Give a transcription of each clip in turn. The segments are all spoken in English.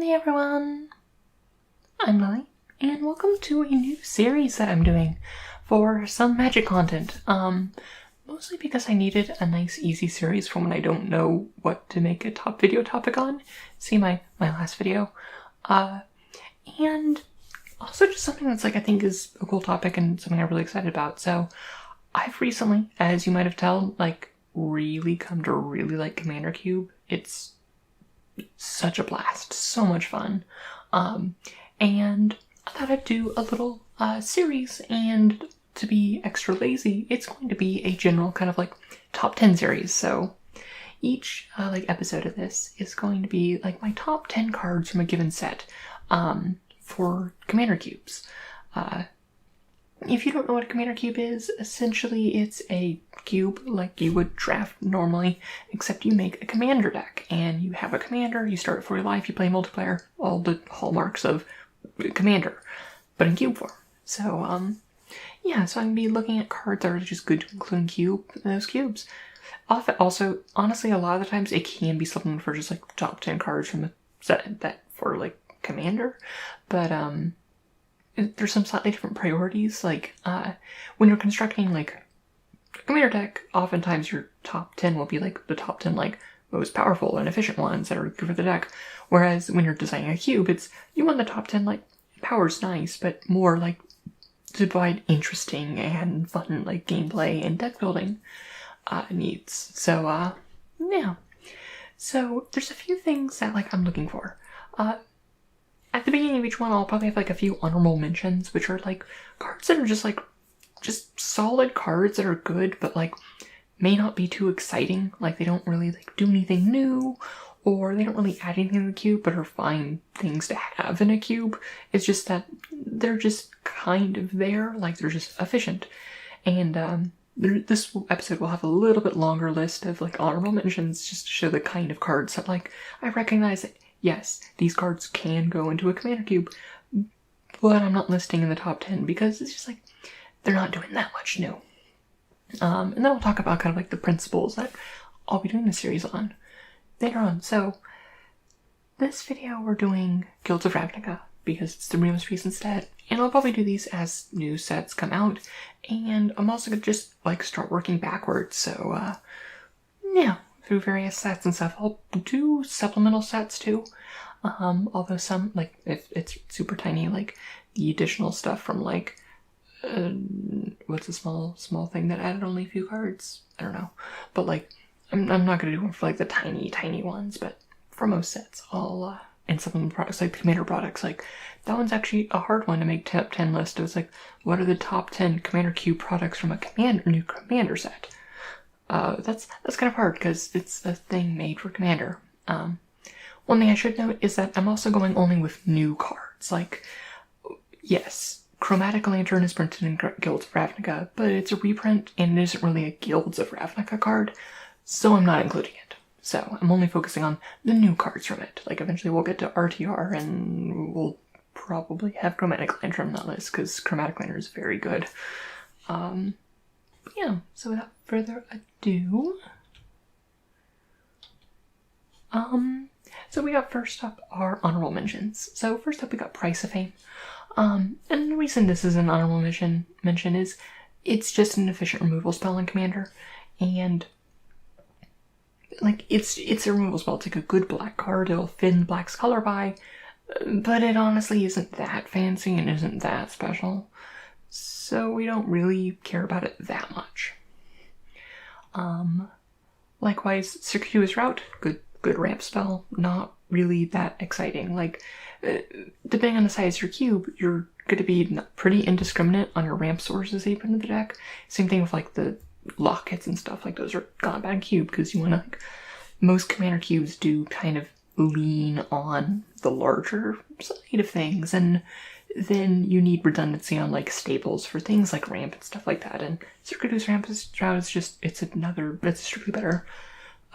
Hey everyone, I'm Lily, and welcome to a new series that I'm doing for some magic content. Mostly because I needed a nice easy series for when I don't know what to make a top video topic on. See my last video. And also just something that's I think is a cool topic and something I'm really excited about. So I've recently, as you might have told, really come to really like Commander Cube. It's such a blast, so much fun. And I thought I'd do a little series, and to be extra lazy, it's going to be a general kind of top 10 series. So each episode of this is going to be my top 10 cards from a given set for Commander Cubes. If you don't know what a Commander Cube is, essentially it's a cube like you would draft normally, except you make a commander deck, and you have a commander, you start for your life, you play multiplayer, all the hallmarks of commander, but in cube form. So, so I'm going to be looking at cards that are just good to include in those cubes. Also, honestly, a lot of the times it can be something for just top 10 cards from a set that for commander, but there's some slightly different priorities. When you're constructing a commander deck, oftentimes your top 10 will be the top 10 most powerful and efficient ones that are good for the deck. Whereas when you're designing a cube, you want the top 10 power's nice, but more to provide interesting and fun gameplay and deck building needs. So yeah. So there's a few things that I'm looking for. At the beginning of each one, I'll probably have a few honorable mentions, which are cards that are just solid cards that are good, but may not be too exciting. They don't really do anything new, or they don't really add anything to the cube, but are fine things to have in a cube. It's just that they're just kind of there, they're just efficient. And this episode will have a little bit longer list of honorable mentions, just to show the kind of cards that I recognize that. Yes, these cards can go into a Commander Cube, but I'm not listing in the top 10 because it's just they're not doing that much new. And then we'll talk about kind of the principles that I'll be doing this series on later on. So this video we're doing Guilds of Ravnica because it's the most recent set, and I'll probably do these as new sets come out, and I'm also gonna just start working backwards. So yeah. Through various sets and stuff. I'll do supplemental sets too. Although some, if it's super tiny, the additional stuff from what's a small thing that added only a few cards? I don't know. But I'm not gonna do one for the tiny ones, but for most sets, I'll, and supplemental products the Commander products, that one's actually a hard one to make top 10 list. It was what are the top 10 Commander Cube products from a new Commander set? That's kind of hard because it's a thing made for Commander. One thing I should note is that I'm also going only with new cards. Yes, Chromatic Lantern is printed in Guilds of Ravnica, but it's a reprint and it isn't really a Guilds of Ravnica card, so I'm not including it. So I'm only focusing on the new cards from it. Eventually we'll get to RTR and we'll probably have Chromatic Lantern on that list because Chromatic Lantern is very good. Yeah, so without further ado, so we got first up our honorable mentions. So first up we got Price of Fame. And the reason this is an honorable mention is it's just an efficient removal spell in Commander, and it's a removal spell. It's a good black card. It'll thin black's color by, but it honestly isn't that fancy and isn't that special. So we don't really care about it that much. Likewise, Circuitous Route, good ramp spell, not really that exciting. Depending on the size of your cube, you're going to be pretty indiscriminate on your ramp sources that you put in the deck. Same thing with the lockets and stuff, those are not bad in cube because you want to, most Commander cubes do kind of lean on the larger side of things, and then you need redundancy on staples for things like ramp and stuff like that. And Circuitous Route is just, it's a strictly better,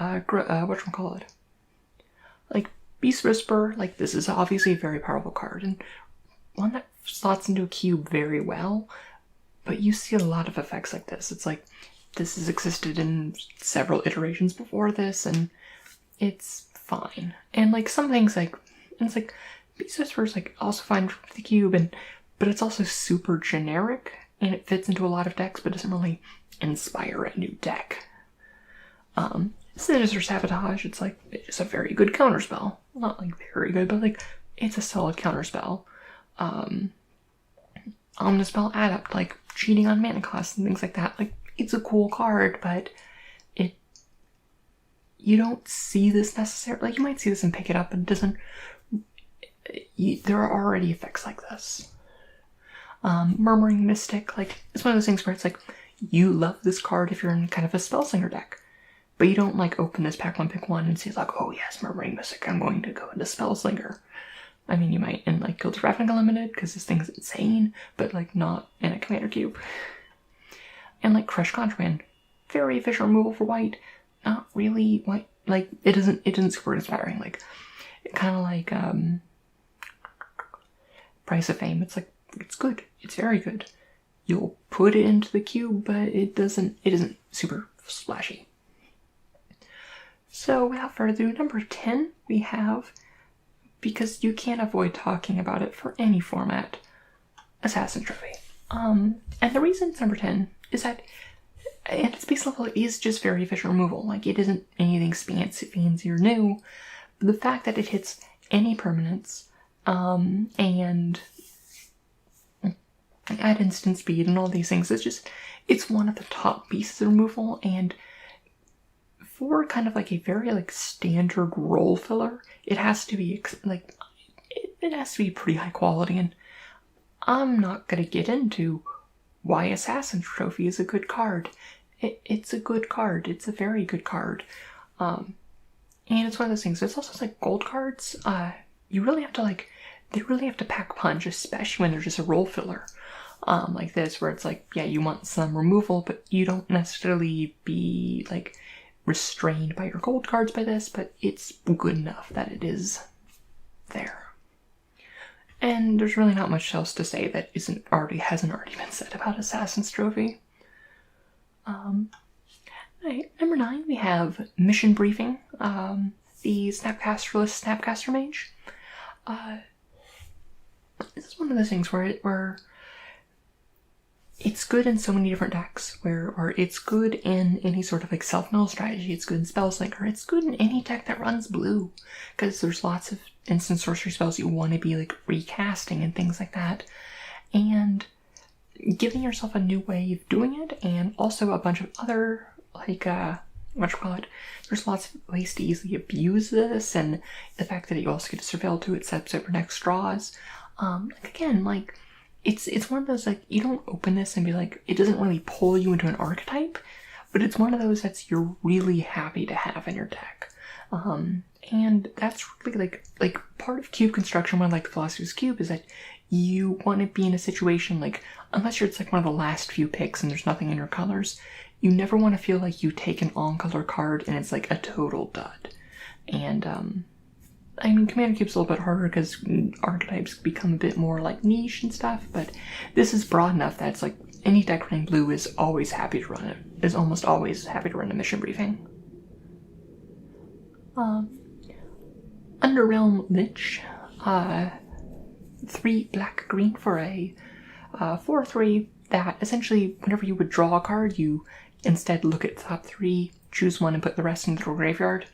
whatchamacallit? Beast Whisper, this is obviously a very powerful card, and one that slots into a cube very well, but you see a lot of effects like this. It's this has existed in several iterations before this, and it's fine. And some things And it's like, Beast Whisperer is like also fine for the cube, but it's also super generic, and it fits into a lot of decks, but doesn't really inspire a new deck. Sinister Sabotage, it's like, it's a very good counterspell. Not like very good, but like, it's a solid counterspell. Omnispell Adept, like cheating on mana costs and things like that. Like, it's a cool card, but you don't see this necessarily. Like, you might see this and pick it up, but it doesn't. There are already effects like this. Murmuring Mystic, like, it's one of those things where it's like, you love this card if you're in kind of a Spellslinger deck, but you don't like open this pack one, pick one, and see like, oh yes, Murmuring Mystic, I'm going to go into Spellslinger. I mean, you might in like Guild of Ravnica Limited, because this thing's insane, but like not in a Commander Cube. And like Crush Contraband, very efficient removal for white, not really white, like it isn't super inspiring, like kind of like Price of Fame. It's like, it's good, it's very good. You'll put it into the cube, but it isn't super splashy. So without further ado, number 10 we have, because you can't avoid talking about it for any format, Assassin Trophy. And the reason it's number 10 is that at its base level it is just very efficient removal. Like, it isn't anything fancy or new, but the fact that it hits any permanents, and add instant speed and all these things, it's one of the top pieces of removal, and for kind of like a very like standard role filler, it has to be like, it has to be pretty high quality, and I'm not gonna get into why Assassin Trophy is a good card. It's a good card, it's a very good card, and it's one of those things. It's also like gold cards, you really have to like, they really have to pack punch, especially when they're just a role filler. Like this, where it's like, yeah, you want some removal, but you don't necessarily be like restrained by your gold cards by this, but it's good enough that it is there. And there's really not much else to say that hasn't already been said about Assassin's Trophy. Right, number 9 we have Mission Briefing, the Snapcasterless Snapcaster Mage. This is one of those things where it's good in so many different decks, or it's good in any sort of like self-mill strategy, it's good in Spellslinger, it's good in any deck that runs blue, because there's lots of instant sorcery spells you want to be like recasting and things like that, and giving yourself a new way of doing it, and also a bunch of other, like, there's lots of ways to easily abuse this, and the fact that you also get to surveil to it sets up your next draws. Again, like, it's one of those, like, you don't open this and be like, it doesn't really pull you into an archetype, but it's one of those that you're really happy to have in your deck. And that's really like part of cube construction, one of like the Philosopher's Cube, is that you want to be in a situation, like, unless it's like one of the last few picks and there's nothing in your colors, you never want to feel like you take an on-color card and it's like a total dud. And I mean, Commander Cube's a little bit harder because archetypes become a bit more like niche and stuff, but this is broad enough that it's like any deck running blue is always happy to run it, is almost always happy to run a Mission Briefing. Underrealm Lich, 3 black-green for a 4/3 that essentially whenever you would draw a card, you instead look at the top 3, choose one and put the rest into the graveyard.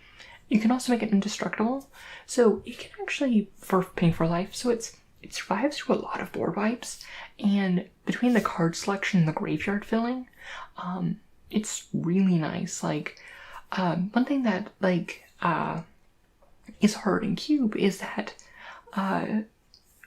You can also make it indestructible, so it can actually, for paying for life, so it survives through a lot of board wipes, and between the card selection and the graveyard filling, it's really nice. Like, one thing that, like, is hard in Cube is that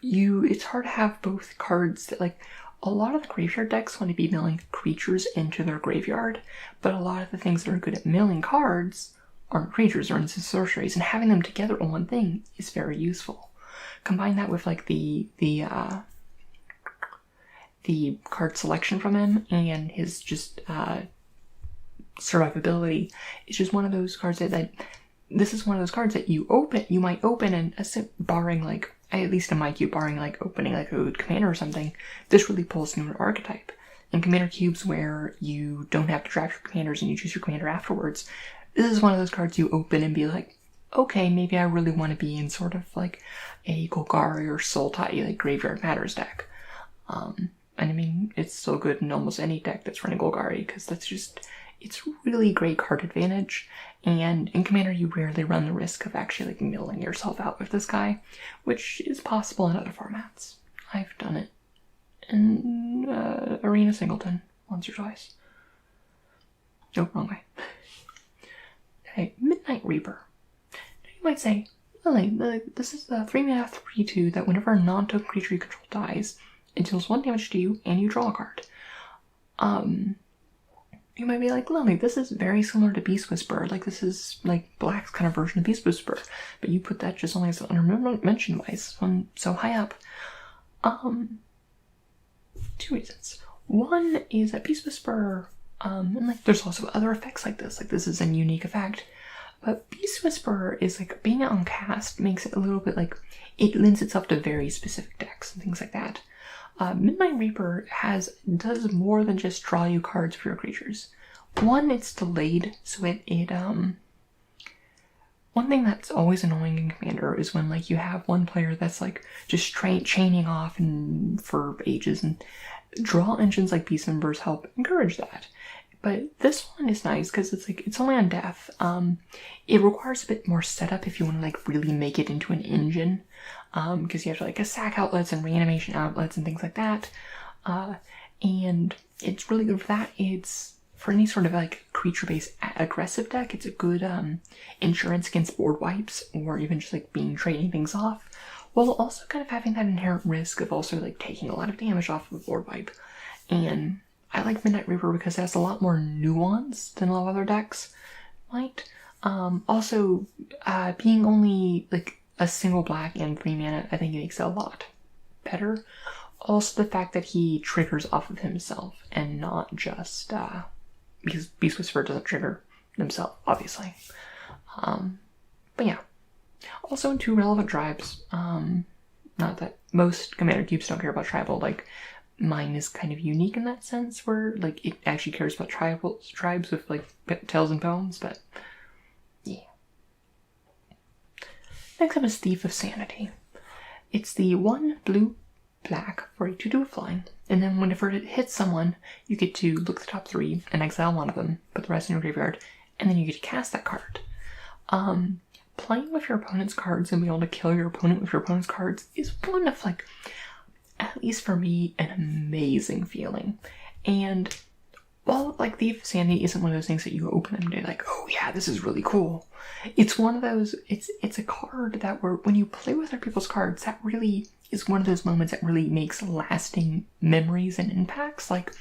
it's hard to have both cards that, like, a lot of the graveyard decks want to be milling creatures into their graveyard, but a lot of the things that are good at milling cards aren't creatures or instant sorceries, and having them together on one thing is very useful. Combine that with like the card selection from him and his just survivability. It's just one of those cards that this is one of those cards that you might open, and barring like, at least in my cube, barring like opening like a commander or something, this really pulls into an archetype. In Commander Cubes where you don't have to draft your commanders and you choose your commander afterwards, this is one of those cards you open and be like, okay, maybe I really want to be in sort of like a Golgari or Sultai, like Graveyard Matters deck. And I mean, it's still good in almost any deck that's running Golgari, because it's really great card advantage, and in Commander you rarely run the risk of actually like milling yourself out with this guy, which is possible in other formats. I've done it in Arena Singleton once or twice. Oh, wrong way. Okay, Midnight Reaper. Now you might say, Lily, this is the 3-mana 3/2 that whenever a non-token creature you control dies, it deals 1 damage to you and you draw a card. You might be like, Lily, this is very similar to Beast Whisperer. Like, this is like Black's kind of version of Beast Whisperer, but you put that just only as an honorable mention wise, so high up. 2 reasons. One is that Beast Whisperer, and like there's also other effects like this. Like, this is a unique effect. But Beast Whisperer is like, being on cast makes it a little bit like, it lends itself to very specific decks and things like that. Midnight Reaper does more than just draw you cards for your creatures. One, it's delayed, so one thing that's always annoying in Commander is when like you have one player that's like just chaining off and for ages, and draw engines like Beast Members help encourage that. But this one is nice because it's only on death. It requires a bit more setup if you want to like really make it into an engine, because you have to like sack outlets and reanimation outlets and things like that. And it's really good for that. It's for any sort of like creature-based aggressive deck. It's a good insurance against board wipes, or even just like trading things off, while also kind of having that inherent risk of also like taking a lot of damage off of a board wipe. And I like Midnight Reaper because it has a lot more nuance than a lot of other decks might. Also, being only like a single black and 3 mana, I think it makes it a lot better. Also, the fact that he triggers off of himself and not just because Beast Whisperer doesn't trigger himself, obviously. But yeah. Also, in 2 relevant tribes. Not that most Commander cubes don't care about tribal, like. Mine is kind of unique in that sense, where like it actually cares about tribes with like tales and poems, but yeah. Next up is Thief of Sanity. It's the 1 blue black for a 2/2 flying, and then whenever it hits someone, you get to look at the top 3 and exile one of them, put the rest in your graveyard, and then you get to cast that card. Playing with your opponent's cards and being able to kill your opponent with your opponent's cards is one of like, at least for me, an amazing feeling. And while like Thief of Sanity isn't one of those things that you open and you're like, oh yeah, this is really cool, it's one of those, it's a card that when you play with other people's cards, that really is one of those moments that really makes lasting memories and impacts, like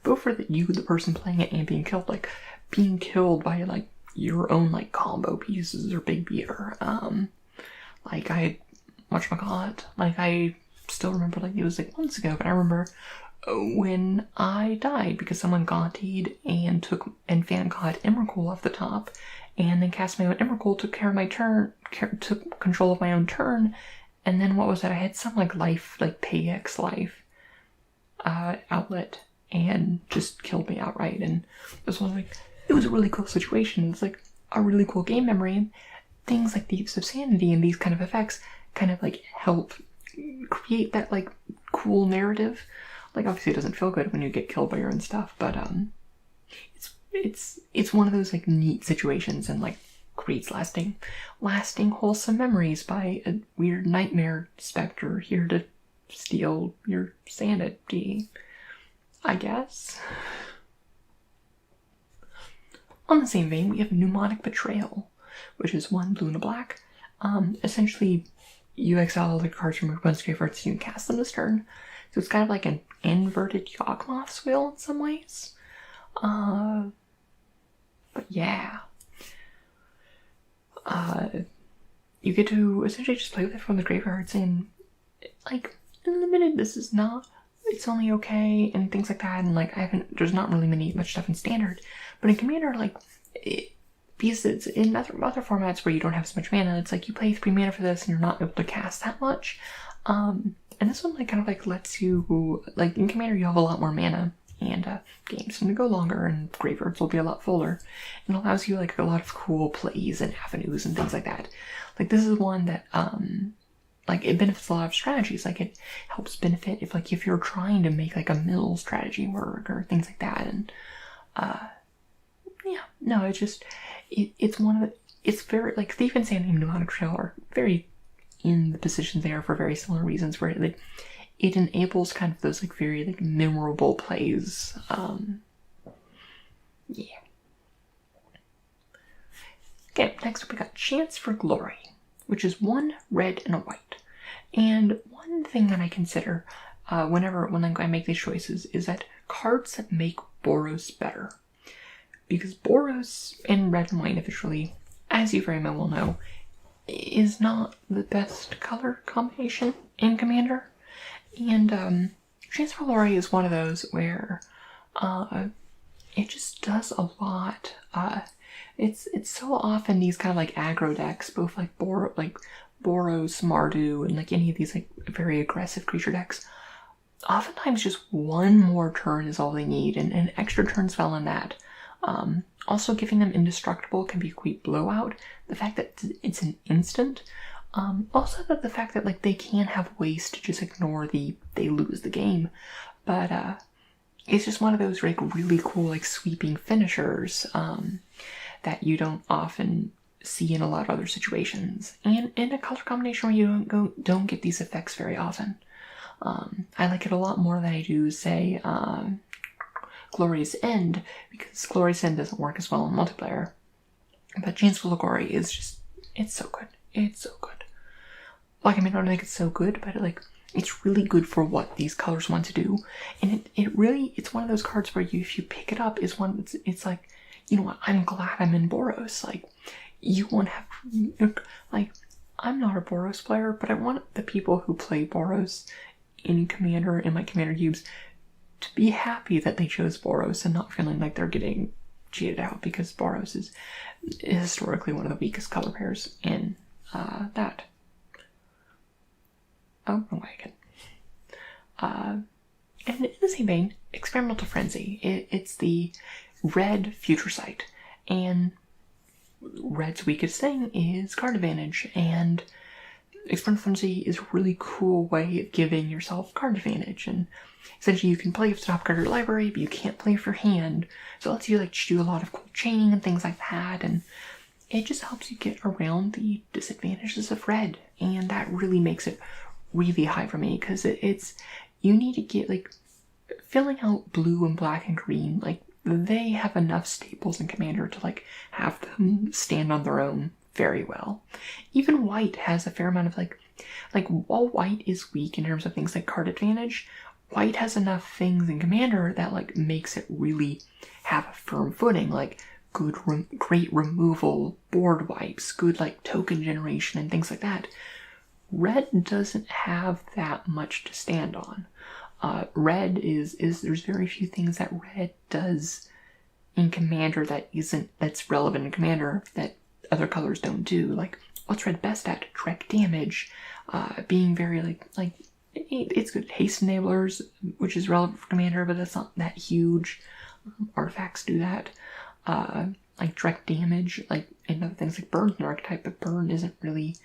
both for the person playing it and being killed, like being killed by like your own like combo pieces or big beater. Like I still remember, like it was like months ago, but I remember when I died because someone Gauntied and fan caught Emrakul off the top, and then cast my own Emrakul, took care of my turn, took control of my own turn, and then what was that? I had some like life, like PayX life outlet, and just killed me outright. And it was a really cool situation. It's like a really cool game memory, and things like Thieves of Sanity and these kind of effects kind of like help create that like cool narrative. Like obviously it doesn't feel good when you get killed by your own stuff, but it's one of those like neat situations, and like creates lasting wholesome memories by a weird nightmare specter here to steal your sanity, I guess. On the same vein, we have Mnemonic Betrayal, which is 1 blue and a black. Essentially, you exile the cards from your opponent's graveyard so you can cast them this turn. So it's kind of like an inverted Yawgmoth's Will in some ways. But yeah. You get to essentially just play with it from the graveyards, and like in limited, it's only okay and things like that, and like there's not really much stuff in standard, but in Commander, like because it's in other formats where you don't have so much mana, it's like you play 3 mana for this and you're not able to cast that much. And this one like kind of like lets you, like in Commander you have a lot more mana, and games tend to go longer, and graveyards will be a lot fuller, and allows you like a lot of cool plays and avenues and things like that. Like this is one that like it benefits a lot of strategies. Like it helps benefit if you're trying to make like a mill strategy work or things like that. And yeah, no, it's one of the, it's very like Thief and Sand and Mnemonic Trail are very in the positions they are for very similar reasons, where it enables kind of those like very like memorable plays. Yeah. Okay, next up we got Chance for Glory, which is 1 red and a white. And one thing that I consider when I make these choices is that cards that make Boros better. Because Boros in red and white officially, as you very well know, is not the best color combination in Commander. And Chance for Glory is one of those where it just does a lot. It's so often these kind of like aggro decks, both like Boros, Mardu, and like any of these like very aggressive creature decks. Oftentimes just one more turn is all they need, and an extra turn spell in that. Also giving them indestructible can be a complete blowout. The fact that it's an instant. Also the fact that like they can have ways to just ignore they lose the game. But it's just one of those like really cool like sweeping finishers that you don't often see in a lot of other situations, and in a color combination where you don't get these effects very often. I like it a lot more than I do, say, Glory's End, because Glory's End doesn't work as well in multiplayer. But Chance for Glory is just, it's so good. It's so good. Like, I mean, I don't think it's so good, but it's really good for what these colors want to do. And it's one of those cards where if you pick it up, it's like, you know what, I'm glad I'm in Boros. Like, you won't have, like, I'm not a Boros player, but I want the people who play Boros in Commander, in my Commander cubes, to be happy that they chose Boros and not feeling like they're getting cheated out, because Boros is historically one of the weakest color pairs in that. Oh, wrong way again. And in the same vein, Experimental Frenzy. It's the red Future Sight, and red's weakest thing is card advantage, and Experimental Frenzy is a really cool way of giving yourself card advantage. And essentially you can play with the top card of your library, but you can't play with your hand, so it lets you like do a lot of cool chaining and things like that, and it just helps you get around the disadvantages of red. And that really makes it really high for me, because you need to get like filling out blue and black and green, like they have enough staples in Commander to like have them stand on their own very well. Even white has a fair amount of like while white is weak in terms of things like card advantage, white has enough things in Commander that like makes it really have a firm footing, like great removal, board wipes, good like token generation and things like that. Red doesn't have that much to stand on. Red is there's very few things that red does in Commander that's relevant in Commander that other colors don't do. Like, what's red best at? Direct damage, being very like it's good. Haste enablers, which is relevant for Commander, but that's not that huge. Artifacts do that. Like direct damage, like and other things like Burn's an archetype, but Burn isn't really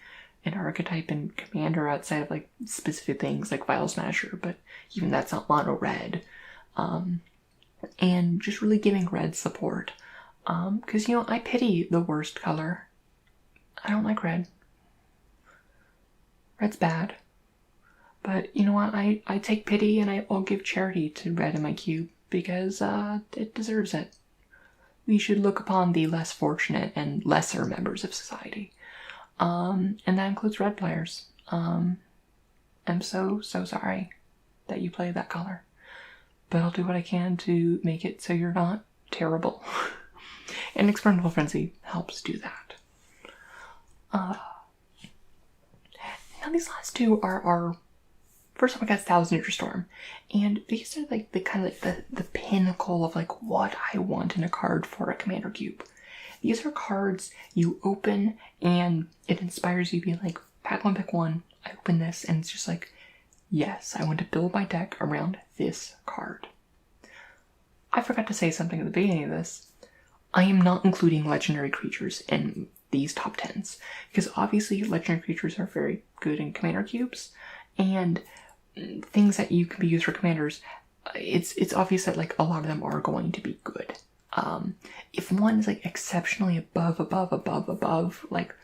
an archetype in Commander outside of like specific things like Vial Smasher, but even that's not mono red. And just really giving red support. Because, I pity the worst color. I don't like red. Red's bad. But you know what? I take pity and I'll give charity to red in my cube, because it deserves it. We should look upon the less fortunate and lesser members of society. And that includes red players. I'm so sorry that you play that color. But I'll do what I can to make it so you're not terrible. And Experimental Frenzy helps do that. Now these last two are first up, I got Thousand Year Storm, and these are like the kind of like the pinnacle of like what I want in a card for a Commander cube. These are cards you open and it inspires you to be like, pack one, pick one. I open this and it's just like, yes, I want to build my deck around this card. I forgot to say something at the beginning of this. I am not including legendary creatures in these top 10s, because obviously legendary creatures are very good in commander cubes, and things that you can be used for commanders, it's obvious that like a lot of them are going to be good. If one is like exceptionally above like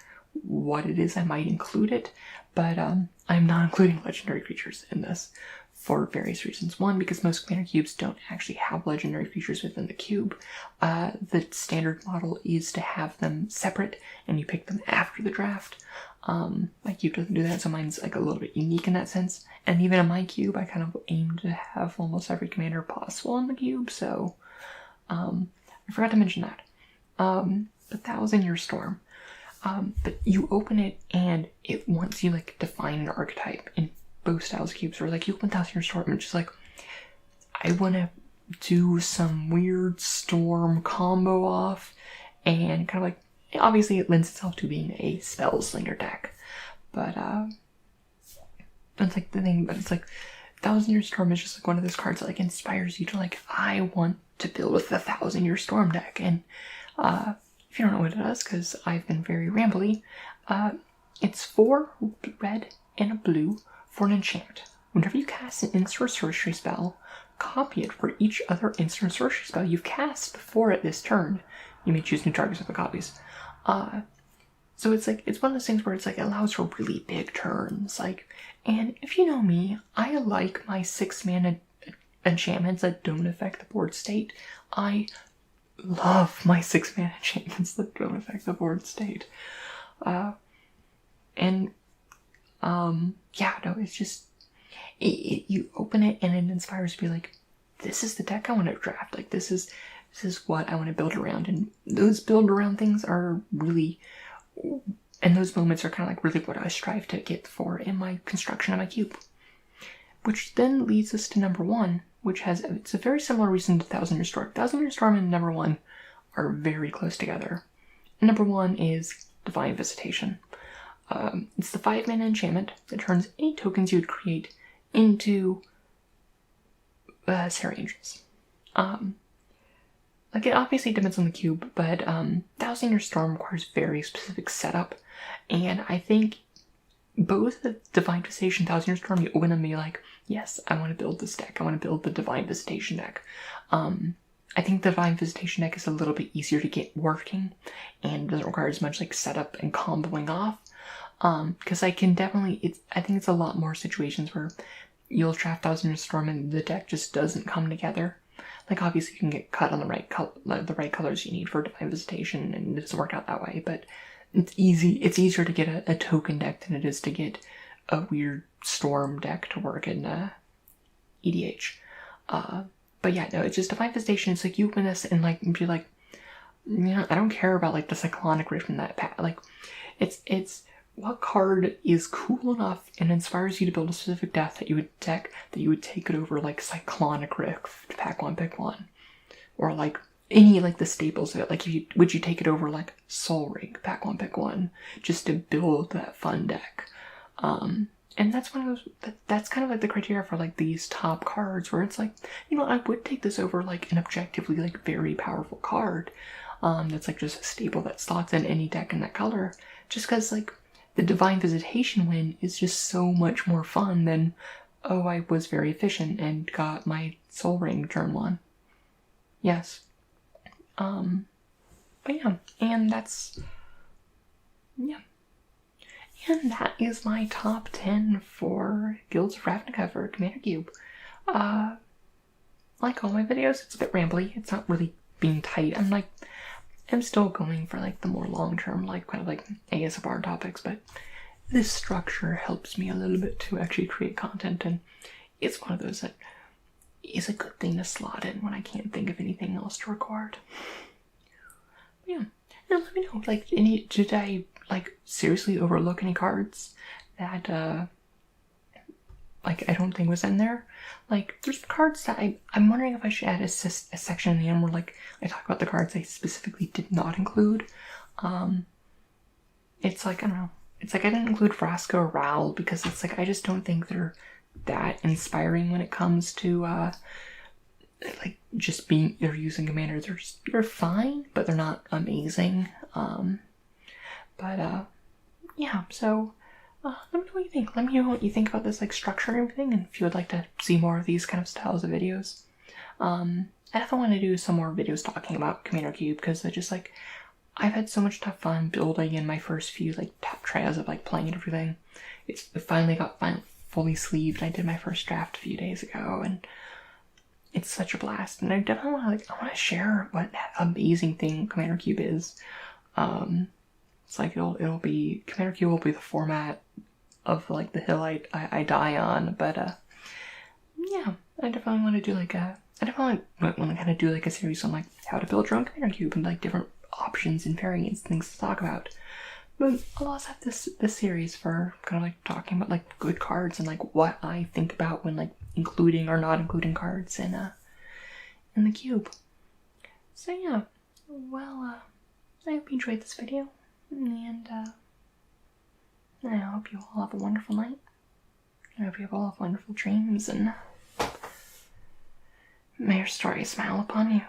what it is, I might include it, but I'm not including legendary creatures in this for various reasons. One, because most commander cubes don't actually have legendary creatures within the cube. The standard model is to have them separate, and you pick them after the draft. My cube doesn't do that, so mine's like a little bit unique in that sense. And even in my cube, I kind of aim to have almost every commander possible in the cube, so I forgot to mention that. The 1,000-Year Storm. But you open it and it wants you like define an archetype in both styles of cubes, or like you open 1,000-Year Storm and just like, I want to do some weird storm combo off, and kind of like, obviously it lends itself to being a spell slinger deck, but that's like the thing. But it's like 1,000-Year Storm is just like one of those cards that like inspires you to like, I want to build with the 1,000-Year Storm deck. And if you don't know what it does, because I've been very rambly, it's 4 red and a blue for an enchantment. Whenever you cast an instant or sorcery spell, copy it for each other instant or sorcery spell you've cast before it this turn. You may choose new targets with the copies. So it's like, it's one of those things where it's like, it allows for really big turns. Like, and if you know me, I like my 6-mana enchantments that don't affect the board state. I love my 6-mana enchantments that don't affect the board state. Yeah, no, it's just, you open it and it inspires you to be like, this is the deck I want to draft. Like, this is what I want to build around. And those build around things are really, and those moments are kind of like really what I strive to get for in my construction of my cube. Which then leads us to number 1, which it's a very similar reason to 1,000-Year Storm. 1,000-Year Storm and number 1 are very close together. And number 1 is Divine Visitation. It's the 5-mana enchantment that turns any tokens you would create into Serra Angels. Like, it obviously depends on the cube, but 1,000-Year Storm requires very specific setup, and I think both the Divine Visitation, 1,000-Year Storm, you open them and be like, yes, I want to build this deck. I want to build the Divine Visitation deck. I think the Divine Visitation deck is a little bit easier to get working and doesn't require as much like setup and comboing off. Because I think it's a lot more situations where you'll draft 1,000-Year Storm and the deck just doesn't come together. Like, obviously you can get cut on the right colors you need for Divine Visitation, and it doesn't work out that way, but it's easier to get a token deck than it is to get a weird storm deck to work in EDH. But yeah, no, it's just Divine Visitation. It's like you open this and like be like, you know, I don't care about like the Cyclonic Rift in that pack. Like, it's what card is cool enough and inspires you to build a specific deck that you would take it over like Cyclonic Rift, pack 1, pick 1, or like any like the staples of it. Like, would you take it over like Soul Ring, pack 1, pick 1, just to build that fun deck? And that's one of those, that's kind of like the criteria for like these top cards where it's like, you know, I would take this over like an objectively like very powerful card that's like just a staple that slots in any deck in that color, just because like the Divine Visitation win is just so much more fun than, oh, I was very efficient and got my Soul Ring turn 1. Yes. But yeah, and that's, yeah. And that is my top 10 for Guilds of Ravnica for Commander Cube. Like all my videos, it's a bit rambly. It's not really being tight. I'm still going for like the more long-term, like kind of like ASMR topics, but this structure helps me a little bit to actually create content, and it's one of those that is a good thing to slot in when I can't think of anything else to record. But yeah, and let me know, like, did I like seriously overlook any cards that like I don't think was in there? Like, there's cards that I'm wondering if I should add a section in the end where like I talk about the cards I specifically did not include. It's like, I don't know, it's like I didn't include Frasco or Raoul because it's like I just don't think they're that inspiring when it comes to like just being they're using Commander. They're fine, but they're not amazing. Yeah. So let me know what you think. Let me know what you think about this like structure and everything, and if you would like to see more of these kind of styles of videos. I definitely want to do some more videos talking about Commander Cube because I just like I've had so much fun building in my first few like tap trials of like playing and everything. It finally got fully sleeved. I did my first draft a few days ago, and it's such a blast. And I definitely want to share what amazing thing Commander Cube is. It's like it'll be Commander Cube will be the format of like the hill I die on. But yeah, I definitely want to do like a I definitely want to kind of do like a series on like how to build your own Commander Cube and like different options and variants, things to talk about. But I'll also have this series for kind of like talking about like good cards and like what I think about when like including or not including cards in the cube. So yeah, well, I hope you enjoyed this video, and I hope you all have a wonderful night. I hope you all have wonderful dreams, and may your story smile upon you.